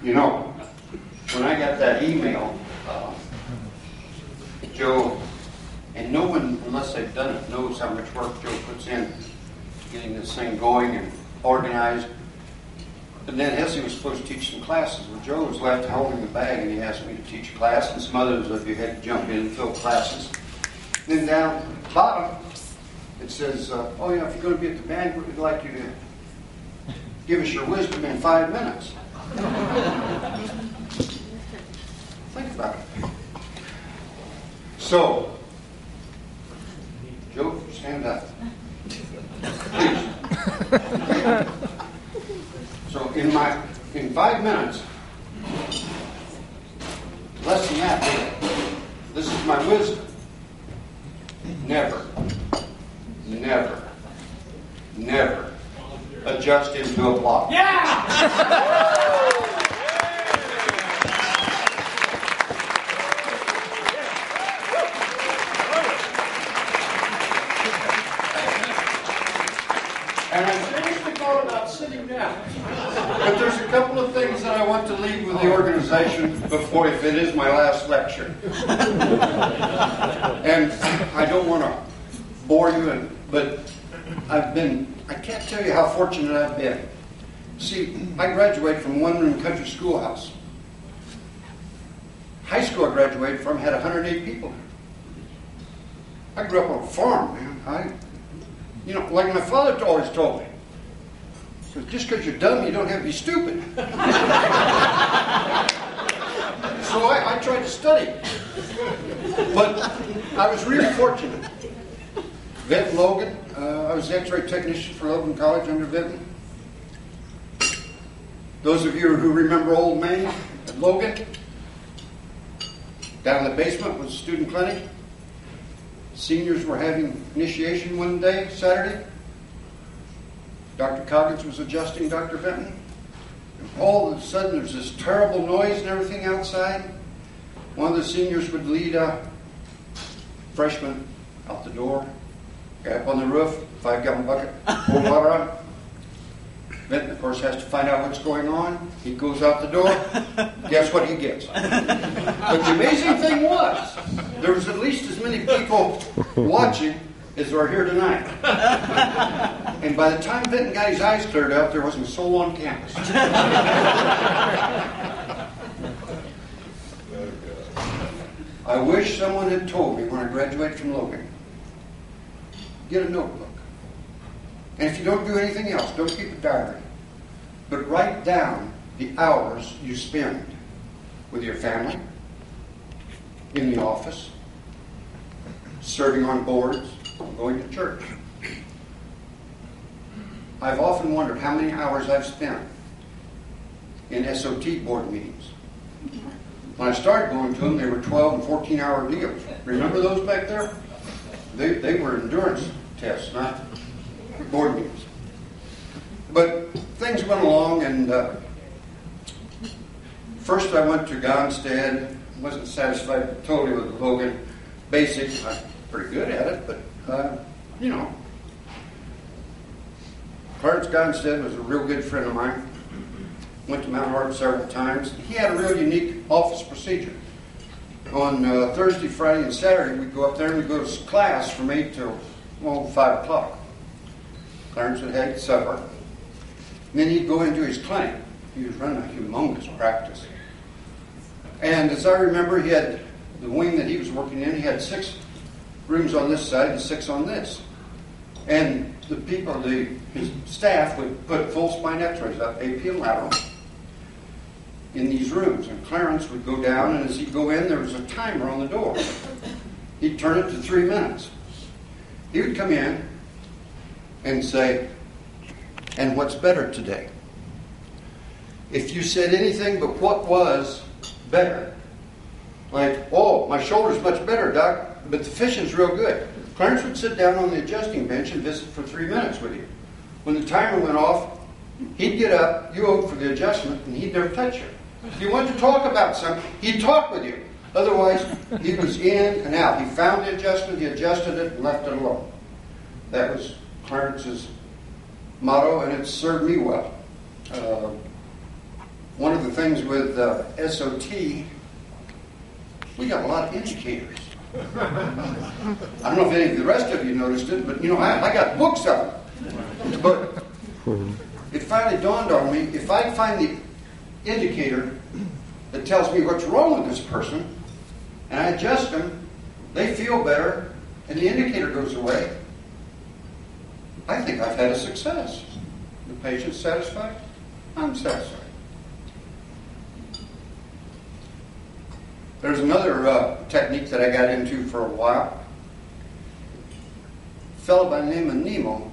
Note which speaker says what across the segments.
Speaker 1: You know, when I got that email, Joe, and no one, unless they've done it, knows how much work Joe puts in getting this thing going and organized. And then Essie was supposed to teach some classes. Well, Joe was left holding the bag, and he asked me to teach a class, and some others of you had to jump in and fill classes. Then down at the bottom, it says, oh, yeah, if you're going to be at the banquet, we'd like you to give us your wisdom in 5 minutes. Think about it. So, Joe, stand up. Please. So in 5 minutes, less than that, this is my wisdom. Never adjust into a block.
Speaker 2: Yeah!
Speaker 1: And I finished the thought about sitting down. But there's a couple of things that I want to leave with the organization before, if it is my last lecture. And I don't want to bore you, but I can't tell you how fortunate I've been. See, I graduated from one-room country schoolhouse. High school I graduated from had 108 people. I grew up on a farm, man. You know, like my father always told me, so just because you're dumb, you don't have to be stupid. So I tried to study. But I was really fortunate. Vinton Logan, I was the X-ray technician for Logan College under Vinton. Those of you who remember Old Main at Logan, down in the basement was a student clinic. Seniors were having initiation one day, Saturday. Dr. Coggins was adjusting Dr. Vinton. And all of a sudden there's this terrible noise and everything outside. One of the seniors would lead a freshman out the door, guy up on the roof, 5-gallon bucket, pour water on. Vinton, of course, has to find out what's going on. He goes out the door. Guess what he gets? But the amazing thing was, there was at least as many people watching as there are here tonight. And by the time Vinton got his eyes cleared up, there wasn't a soul on campus. I wish someone had told me when I graduated from Logan, get a notebook. And if you don't do anything else, don't keep a diary. But write down the hours you spend with your family, in the office, serving on boards, going to church. I've often wondered how many hours I've spent in SOT board meetings. When I started going to them, they were 12 and 14-hour deals. Remember those back there? They were endurance tests, not board meetings. But things went along, and first I went to Gonstead. Wasn't satisfied totally with Logan. Basic, I'm pretty good at it, but you know. Clarence Gonstead was a real good friend of mine. Went to Mount Hart several times. He had a real unique office procedure. On Thursday, Friday, and Saturday, we'd go up there and we'd go to class from 8 till 5 o'clock. Clarence would have supper. And then he'd go into his clinic. He was running a humongous practice. And as I remember, he had the wing that he was working in, he had 6 rooms on this side and 6 on this. And the people, his staff would put full spine x-rays up, AP and lateral, in these rooms. And Clarence would go down, and as he'd go in, there was a timer on the door. He'd turn it to 3 minutes. He would come in and say, and what's better today? If you said anything but what was better, like, oh, my shoulder's much better, doc, but the fishing's real good. Clarence would sit down on the adjusting bench and visit for 3 minutes with you. When the timer went off, he'd get up, you owed for the adjustment, and he'd never touch you. If you wanted to talk about something, he'd talk with you. Otherwise, he was in and out. He found the adjustment, he adjusted it, and left it alone. That was Clarence's motto, and it served me well. one of the things with SOT, we got a lot of indicators. I don't know if any of the rest of you noticed it, but I got books of them. But it finally dawned on me, if I find the indicator that tells me what's wrong with this person, and I adjust them, they feel better, and the indicator goes away, I think I've had a success. The patient's satisfied, I'm satisfied. There's another technique that I got into for a while. A fellow by the name of Nemo,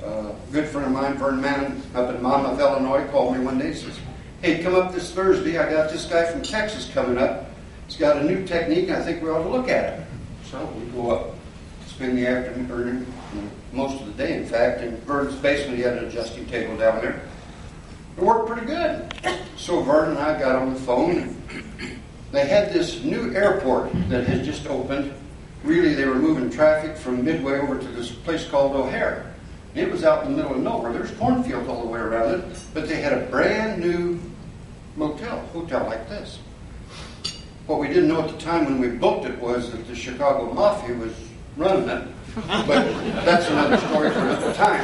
Speaker 1: a good friend of mine, Vern Mann, up in Monmouth, Illinois, called me one day and says, "Hey, come up this Thursday. I got this guy from Texas coming up. He's got a new technique, and I think we ought to look at it." So we go up, spend the afternoon, most of the day, in fact, in Vern's basement. He had an adjusting table down there. It worked pretty good. So Vern and I got on the phone. They had this new airport that had just opened. Really, they were moving traffic from Midway over to this place called O'Hare. It was out in the middle of nowhere. There's cornfields all the way around it, but they had a brand new hotel like this. What we didn't know at the time when we booked it was that the Chicago Mafia was running it, but that's another story for another time.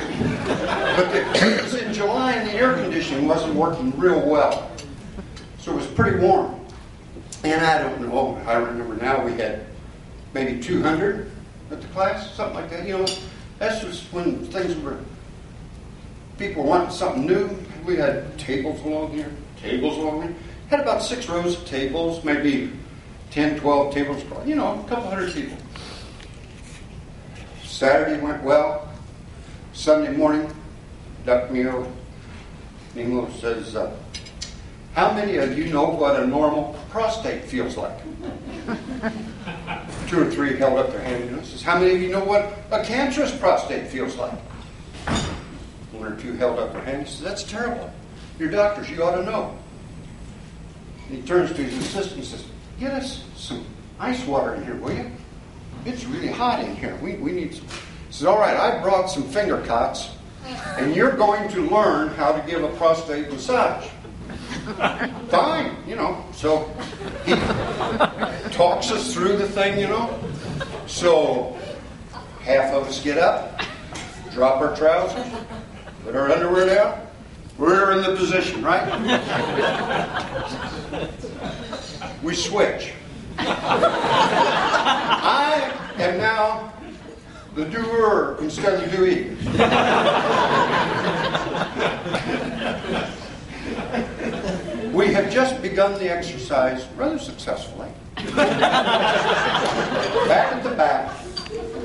Speaker 1: But it was in July and the air conditioning wasn't working real well, so it was pretty warm. And I don't know, I remember now we had maybe 200 at the class, something like that. That's just when people wanted something new. We had tables along here. Had about 6 rows of tables, maybe 10, 12 tables across, a couple hundred people. Saturday went well. Sunday morning, duck meal. Nemo says, "How many of you know what a normal prostate feels like?" 2 or 3 held up their hand. Says, "How many of you know what a cancerous prostate feels like?" 1 or 2 held up their hands. He says, "That's terrible. You're doctors. You ought to know." And he turns to his assistant and says, "Get us some ice water in here, will you? It's really hot in here. We need some." He says, "All right, I brought some finger cots, and you're going to learn how to give a prostate massage." Fine, So he talks us through the thing, So half of us get up, drop our trousers, put our underwear down. We're in the position, right? We switch. I am now the doer instead of the doee. We have just begun the exercise rather successfully. Back at the back,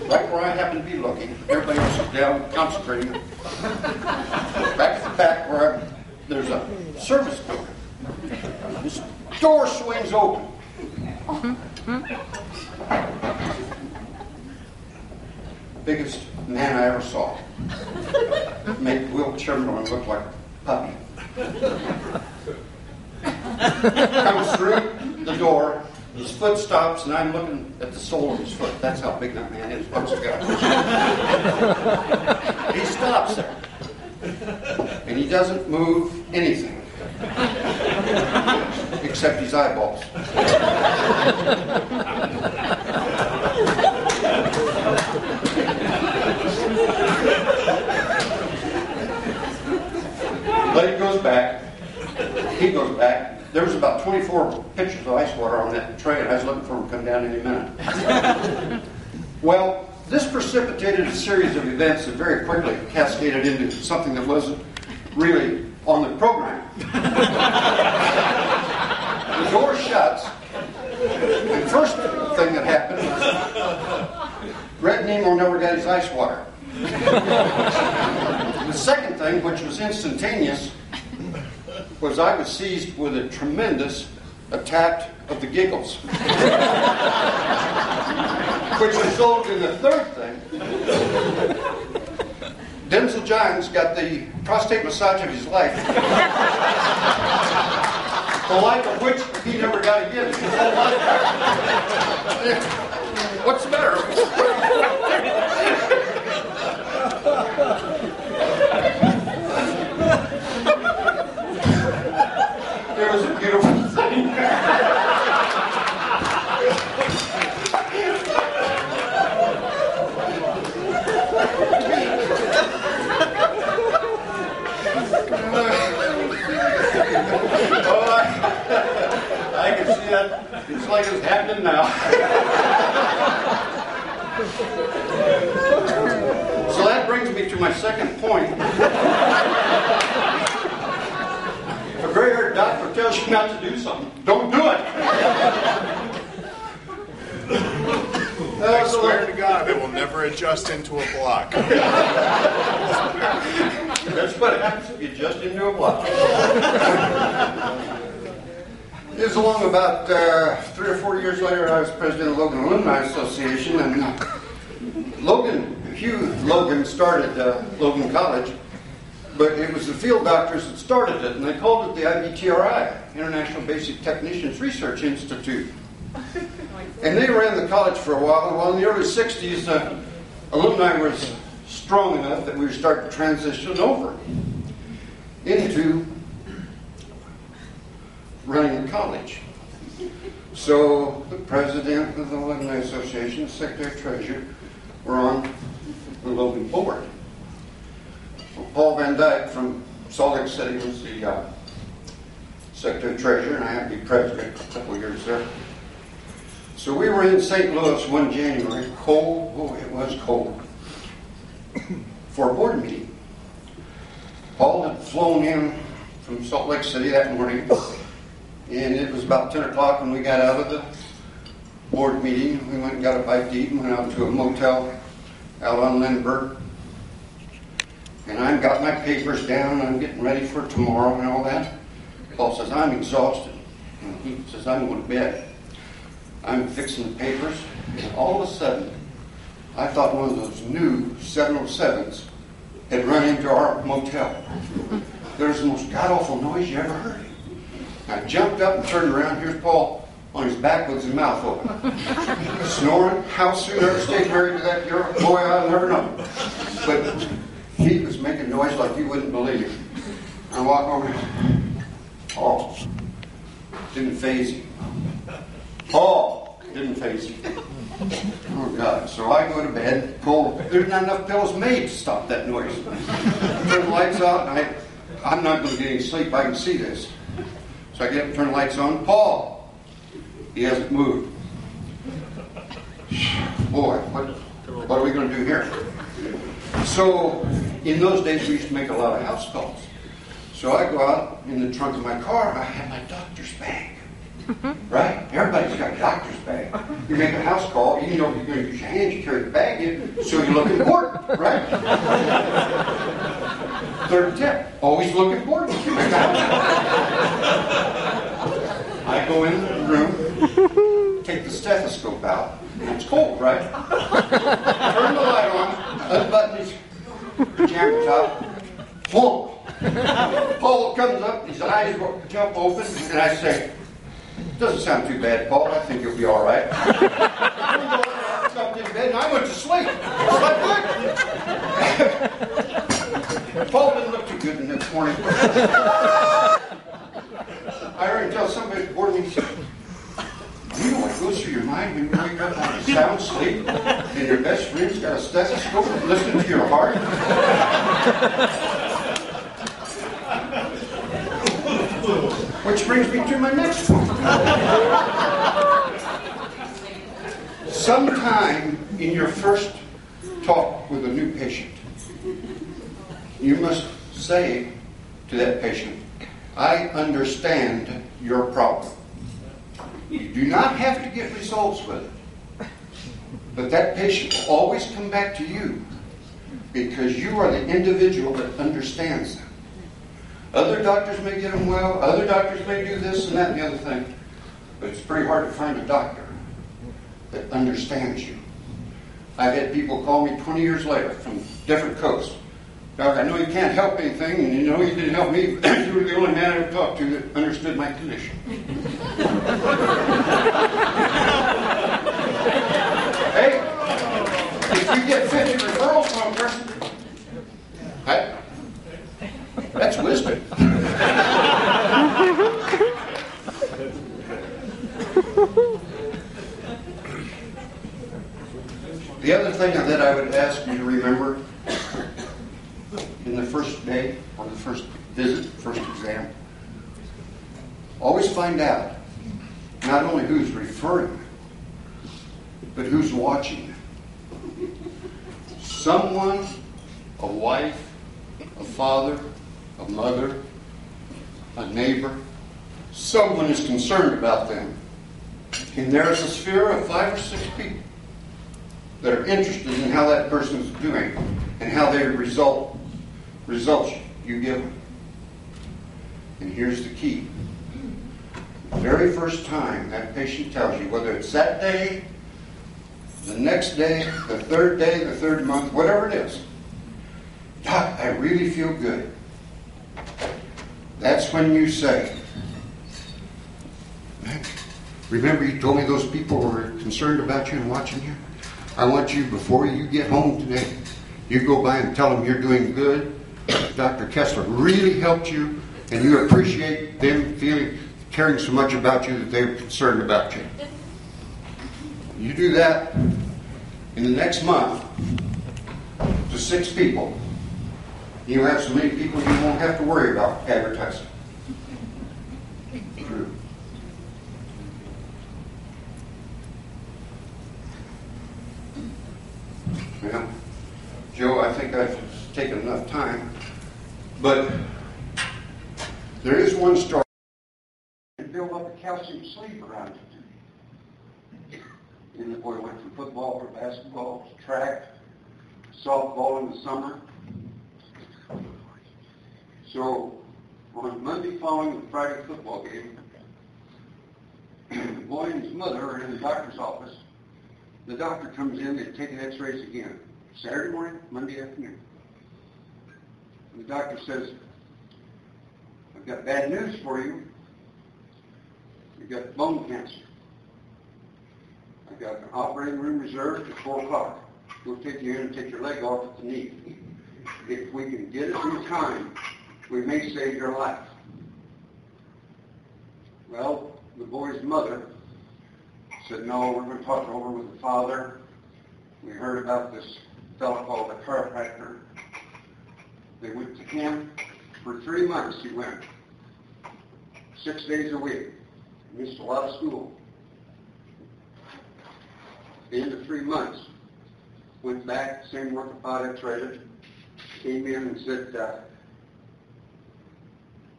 Speaker 1: right where I happen to be looking, everybody else is down concentrating. Back at the back where there's a service door. This door swings open. Biggest man I ever saw. Made Will Chamberlain look like a puppy. Comes through the door, his foot stops, and I'm looking at the sole of his foot. That's how big that man is. He stops there, and he doesn't move anything except his eyeballs. Lady goes back. He goes back. There was about 24 pitchers of ice water on that tray, and I was looking for him to come down any minute. Well, this precipitated a series of events that very quickly cascaded into something that wasn't really on the program. The door shuts. The first thing that happened was Red Nemo never got his ice water. The second thing, which was instantaneous, was I was seized with a tremendous attack of the giggles. Which resulted in the third thing. Denzel Johns got the prostate massage of his life. The like of which he never got again. His whole life. What's the matter? It was a beautiful thing. I can see that. It's like it's happening now. So that brings me to my second point. If a gray-haired doctor tells you not to do something, don't do it.
Speaker 2: I swear to God, it will never adjust into a block.
Speaker 1: That's what happens if you adjust into a block. It was along about 3 or 4 years later, I was president of the Logan Alumni Association, and Hugh Logan started Logan College, but it was the field doctors that started it, and they called it the IBTRI, International Basic Technicians Research Institute. And they ran the college for a while, and while in the early 60s, alumni was strong enough that we were starting to transition over into running the college. So the president of the Alumni Association, the secretary-treasurer, were on the Logan board. So Paul Van Dyke from Salt Lake City was the secretary-treasurer, and I had to be president for a couple of years there. So we were in St. Louis one January, cold, oh it was cold, for a board meeting. Paul had flown in from Salt Lake City that morning, and it was about 10 o'clock when we got out of the board meeting. We went and got a bite to eat and went out to a motel out on Lindbergh. And I got my papers down, I'm getting ready for tomorrow and all that. Paul says, I'm exhausted. And he says, I'm going to bed. I'm fixing the papers, and all of a sudden, I thought one of those new 707s had run into our motel. There was the most god-awful noise you ever heard. I jumped up and turned around. Here's Paul on his back with his mouth open, snoring. How soon I ever stayed married to that girl? Boy, I'll never know. But he was making noise like you wouldn't believe. I walked over. Paul didn't faze him. Paul didn't faze him. Oh God! So I go to bed. Paul, there's not enough pillows made to stop that noise. Turn the lights out, and I'm not going to get any sleep. I can see this. So I get up and turn the lights on. Paul, he hasn't moved. Boy, what are we going to do here? So in those days, we used to make a lot of house calls. So I go out in the trunk of my car. I have my doctor's bag. Right? Everybody's got a doctor's bag. You make a house call, even though you're going to use your hands, you carry the bag in, so you look important, right? Third tip, always look important. I go in the room, take the stethoscope out, and it's cold, right? Turn the light on, unbutton his pajama top, whoa! Paul comes up, his eyes jump open, and I say, doesn't sound too bad, Paul. I think you'll be all right. I jumped in bed and I went to sleep. Paul didn't look too good the next morning. I heard him tell somebody at the board meeting, you know what goes through your mind when you wake up out of sound sleep and your best friend's got a stethoscope listening to your heart? Which brings me to my next point. Sometime in your first talk with a new patient, you must say to that patient, I understand your problem. You do not have to get results with it. But that patient will always come back to you because you are the individual that understands them. Other doctors may get them well, other doctors may do this and that and the other thing, but it's pretty hard to find a doctor that understands you. I've had people call me 20 years later from different coasts. Doc, I know you can't help anything, and you know you didn't help me, but you were the only man I ever talked to that understood my condition. Hey, if you get 50 referrals from a person, that's wisdom. The other thing that I would ask you to remember in the first day or the first visit, first exam, always find out not only who's referring, but who's watching. Someone, a wife, a father, a mother, a neighbor, someone is concerned about them. And there's a sphere of 5 or 6 people that are interested in how that person is doing and how they results you give them. And here's the key. The very first time that patient tells you, whether it's that day, the next day, the third month, whatever it is, Doc, I really feel good. That's when you say, remember you told me those people were concerned about you and watching you? I want you, before you get home today, you go by and tell them you're doing good. Dr. Kessler really helped you, and you appreciate them caring so much about you that they're concerned about you. You do that in the next month to 6 people. You have so many people you won't have to worry about advertising. True. Well, Joe, I think I've taken enough time, but there is one story. Build up a calcium sleeve around it. And the boy went from football to basketball, to track, softball in the summer. So on Monday following the Friday football game, the boy and his mother are in the doctor's office. The doctor comes in, they take an x-rays again. Saturday morning, Monday afternoon. And the doctor says, I've got bad news for you. You've got bone cancer. I've got an operating room reserved at 4 o'clock. We'll take you in and take your leg off at the knee. If we can get it in time, we may save your life. Well, the boy's mother said, no, we're going to talk it over with the father. We heard about this fellow called a chiropractor. They went to camp. For 3 months he went. 6 days a week. Missed a lot of school. At the end of 3 months, went back, same orthopedic traded, came in and said,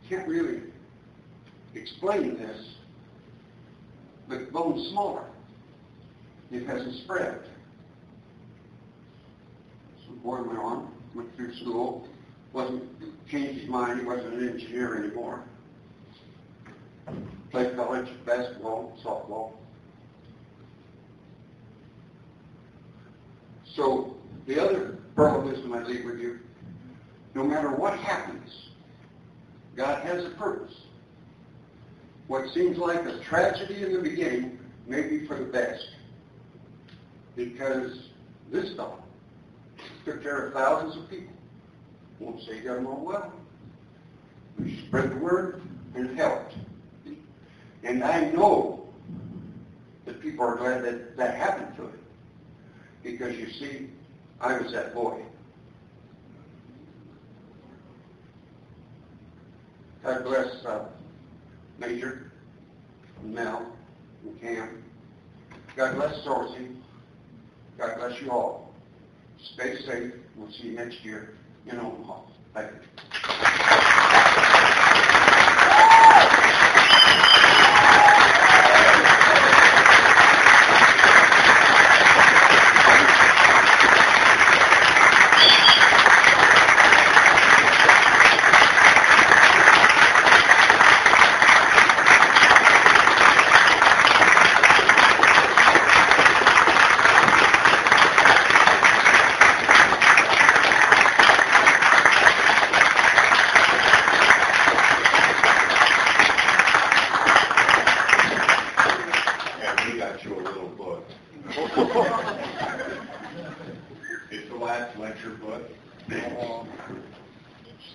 Speaker 1: can't really explain this, but the bone's smaller. It hasn't spread. So the boy went on, went through school, changed his mind, he wasn't an engineer anymore. Played college basketball, softball. So the other pearl of wisdom I leave with you, no matter what happens, God has a purpose. What seems like a tragedy in the beginning may be for the best. Because this fellow took care of thousands of people. Won't say he got them all well. He spread the word and helped. And I know that people are glad that that happened to him. Because you see, I was that boy. God bless Major, and Mel, and Cam. God bless SORSI. God bless you all. Stay safe. We'll see you next year in Omaha. Thank you.
Speaker 2: It's the last lecture book. It's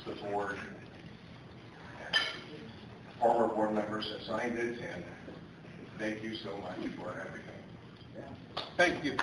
Speaker 2: the board. Former board members have signed it, and thank you so much for everything.
Speaker 1: Thank you.